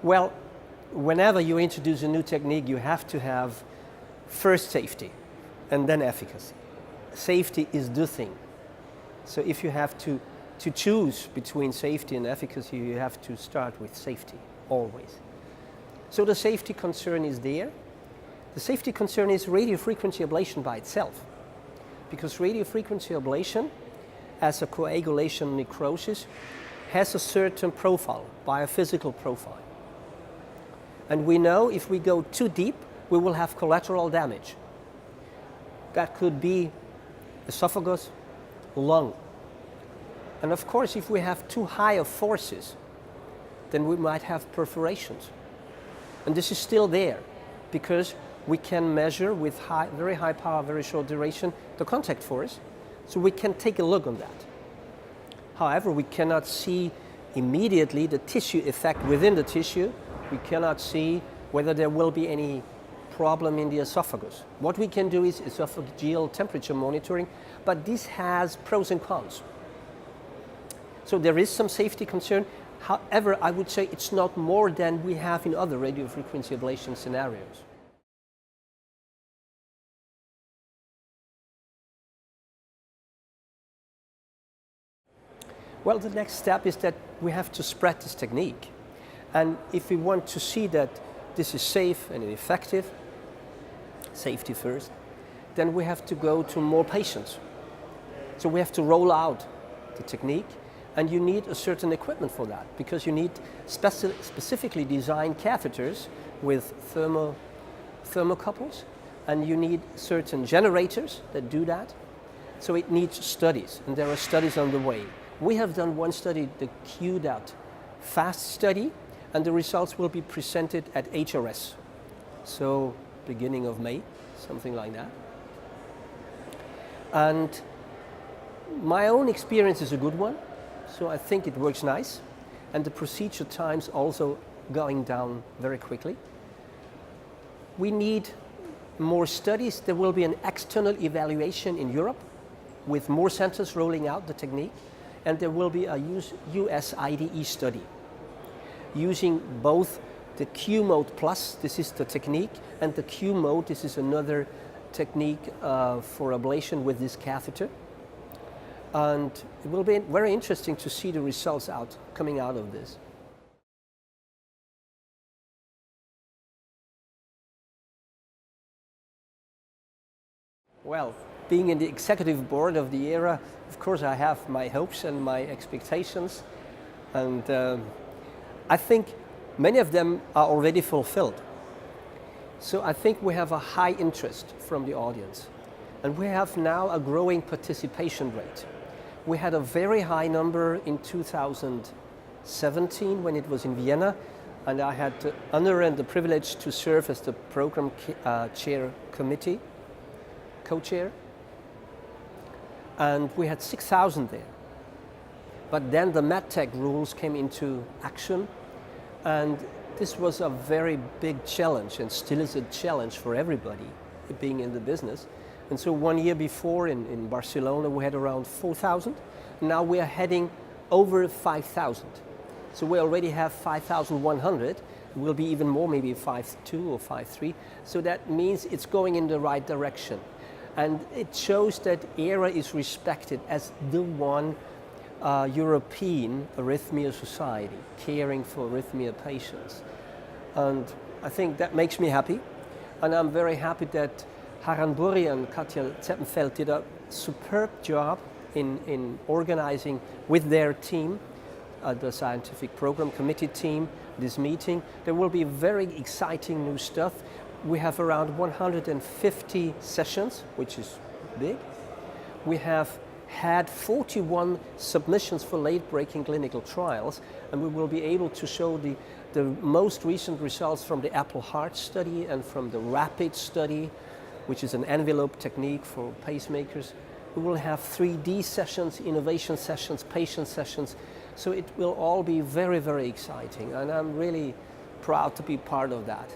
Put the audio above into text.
Well, whenever you introduce a new technique, you have to have first safety and then efficacy. Safety is the thing. So if you have to choose between safety and efficacy, you have to start with safety, always. So the safety concern is there. The safety concern is radiofrequency ablation by itself. Because radiofrequency ablation, as a coagulation necrosis, has a certain profile, biophysical profile. And we know if we go too deep, we will have collateral damage. That could be esophagus, lung. And of course, if we have too high of forces, then we might have perforations. And this is still there because we can measure with very high power, very short duration, the contact force. So we can take a look on that. However, we cannot see immediately the tissue effect within the tissue. We cannot see whether there will be any problem in the esophagus. What we can do is esophageal temperature monitoring, but this has pros and cons. So there is some safety concern. However, I would say it's not more than we have in other radiofrequency ablation scenarios. Well, the next step is that we have to spread this technique. And if we want to see that this is safe and effective, safety first, then we have to go to more patients. So we have to roll out the technique, and you need a certain equipment for that, because you need specifically designed catheters with thermocouples, and you need certain generators that do that. So it needs studies, and there are studies on the way. We have done one study, the Q.FAST study, and the results will be presented at HRS. So beginning of May, something like that. And my own experience is a good one, so I think it works nice. And the procedure times also going down very quickly. We need more studies. There will be an external evaluation in Europe with more centers rolling out the technique. And there will be a US IDE study using both the Q mode plus, this is the technique, and the Q mode, this is another technique for ablation with this catheter. And it will be very interesting to see the results coming out of this. Well, being in the executive board of the EHRA, of course I have my hopes and my expectations, and I think many of them are already fulfilled. So I think we have a high interest from the audience, and we have now a growing participation rate. We had a very high number in 2017 when it was in Vienna, and I had the honor and the privilege to serve as the program co-chair. And we had 6,000 there. But then the MedTech rules came into action, and this was a very big challenge, and still is a challenge for everybody being in the business. And so 1 year before in Barcelona we had around 4,000. Now we are heading over 5,000. So we already have 5,100. It will be even more, maybe 5.2 or 5.3. So that means it's going in the right direction. And it shows that EHRA is respected as the one European arrhythmia society caring for arrhythmia patients. And I think that makes me happy. And I'm very happy that Harald Burri and Katja Zeppenfeld did a superb job in organizing with their team, the scientific program committee team, this meeting. There will be very exciting new stuff. We have around 150 sessions, which is big. We have had 41 submissions for late-breaking clinical trials, and we will be able to show the most recent results from the Apple Heart study and from the RAPID study, which is an envelope technique for pacemakers. We will have 3D sessions, innovation sessions, patient sessions, so it will all be very, very exciting, and I'm really proud to be part of that.